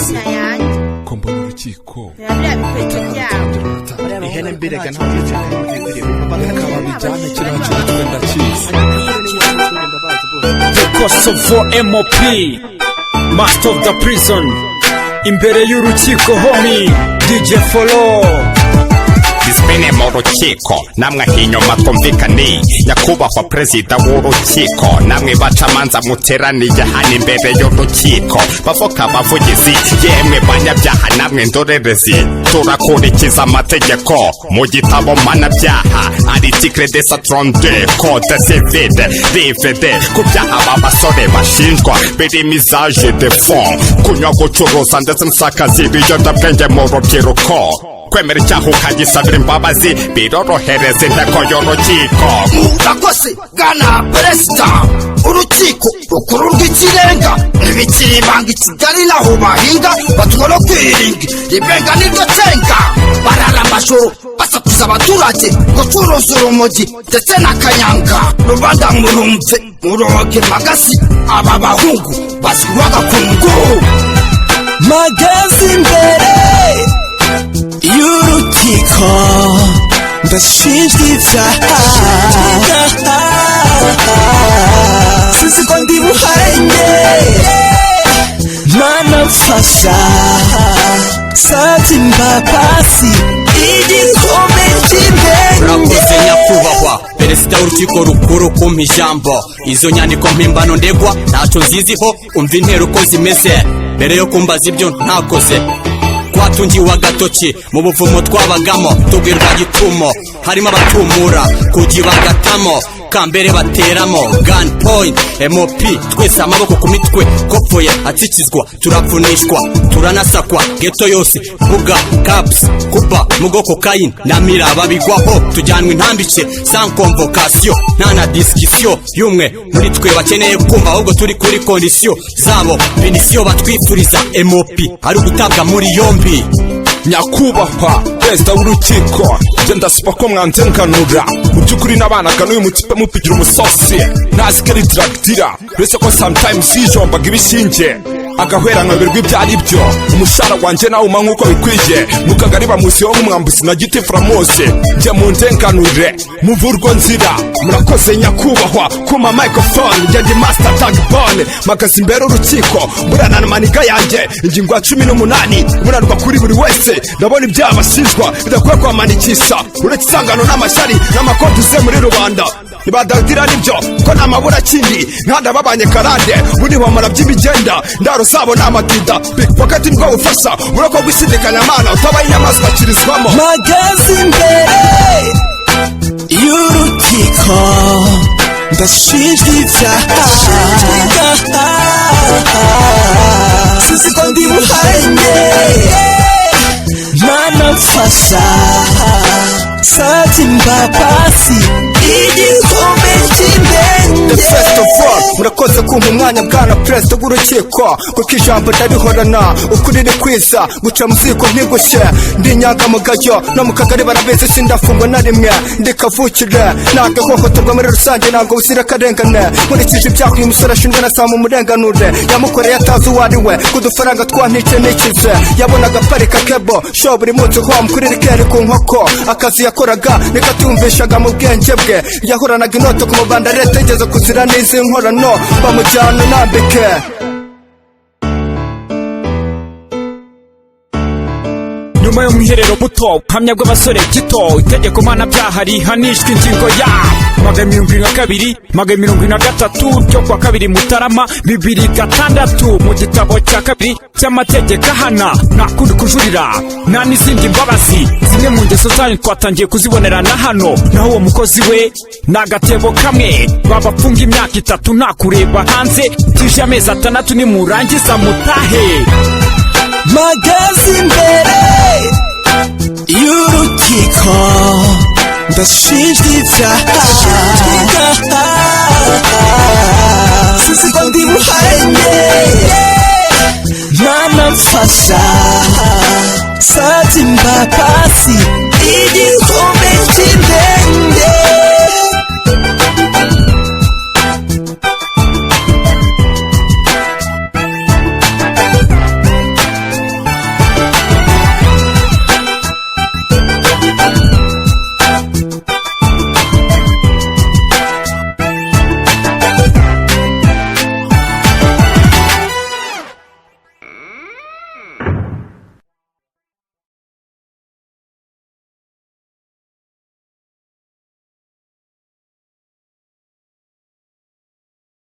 se kombo n'urukiko ihene mbirega ntabwo bakaba bijyana kiriya cyitwa ndakizi The Kosovo M.O.P Master of the prison imbere y'urukiko homie DJ Follow Disipline mu rukiko namwe hinyuma twumvikane nyakubahwa perezida w'urukiko namwe bacamanza muteraniye hano imbere y'urukiko bavuga abavugizi yemwe banyabyaha namwe ndorerezi turakurikiza amategeko mu gitabo mpanabyaha article 232 code civil livre ku byaha b'abasore bashinjwa birimo usage de fonds kunywa gucuruza ndetse n'isakaza ibiyobyabwenge mu rubyiruko kwemera icyaha ukagisabira imbabazi birorohereza inteko y'urukiko. Murakoze bwana perezida urukiko rukuru rw'ikirenga ibikiri ibanga i Kigali naho bahinga batwara kwiringa ibenga niryo cenga barara amajoro basakuza abaturage gucuruza urumogi ndetse n'akanyanga rubanda murumve muroge magasi aba bahungu bazwiho agakungu magazi imbere y'urukiko ndashinjwa ibyaha sinzi ko ndi buhanye mana mfasha sati mbapasi igikombe cy'indenge. Urakoze nyakubahwa perezida w'urukiko rukuru kumpa ijambo izo nyandiko mpimbano ndegwa ntacyo nziziho umva intero uko zimeze mbere yo kumbaza ibyo ntakoze twatungiwe agatoki mu buvumo twabagamo tubwirwa gitumo harimo abatumura kugiye bagatamo kambere bateramo gun point M.O.P twese amaboko ku mitwe kopfoye atsikizwa turapfunishwa turanasakwa geto yose buga caps kuba mugo cocaine na mira babigwaho tujyanwa intambike sans convocation nta na discussion yumwe muri twe bakeneye kumva ahubwo turi kuri condition zabo benisiyo batwifuriza M.O.P ari gutabwa muri yombi. nyakubahwa perezida w'urukiko je ndasiba ko mwanzenganura mu by'ukuri nabanaga n'uyu mutipe mupigira umusosi ntazi ko ari dragdira uretse ko sometimes yijombaga ibishinge agahwera nkabirwa ibyo ari byo umushara wanjye nawe uma nk'uko bikwiye mu kagari bamusiho nk'umwambuzi na giti framose njye mu ndenganure muvurwo nzira. Murakoze nyakubahwa kuma microphone njye ndi master tag bone magazi imbere urukiko murana na maniga yanjye ingingo ya 18 murarwa kuri buri wese ndabona ibyaha bashinjwa bidakwiye kwamanikisha uretse isangano n'amashyari n'amakoti uze muri rubanda nibadadira nibyo ko nta mabura kindi nkanda babanye karande buri bamara by'imigenda ndaro zabo n'amatida pickpocket nibwo bufasha urako gushidikanya amana utabaye inyamaswa kirizwamo. magazi imbere y'urukiko ndashinjwa ibyaha sinzi ko ndi buhanye mana mfasha sati mbapasi igikombe cy'indenge. First of all murakoze kumpa umwanya bwana perezida w'urukiko kuko ijambo ndarihorana ukuri ni kwiza guca mu ziko ntigushye ndi inyangamugayo no mu kagari barabizi sindafungwa na rimwe ndi kavukire nagahohoterwa muri rusange ntabwo buzira akarengane nkurikije ibyaha uyu musore ashinjwa na saa mu murenganure yamukoreye atazi uwo ari we ku dufaranga twantice nikize yabonaga parika kebo show buri munsi home kuri rikeri ku nkoko akazi yakoraga nikatumvishaga mu bwenge bwe yahoranaga inoto ku mubanda leta igeze kuzira n'izi nkorano bamujyana nambike. nyuma yo mwiherero muto hamya bw'abasore gito itegeko mpanabyaha rihanishwa ingingo ya 72 73 cyo kwa 2 Mutarama 2006 mu gitabo cya 2 cy'amategeko ahana nakundi kujurira nta n'izindi mbabazi zimwe mu ngeso zanyu twatangiye kuzibonerana hano naho uwo mukozi we nagatebo kamwe babapfunga imyaka 3 nta kureba hanze tije amezi 6 ni murangiza mutahe. magazi imbere y'urukiko ndashinjwa ibyaha sinzi ko ndi buhanye mana mfasha sati mbapasi igikombe cy'indenge.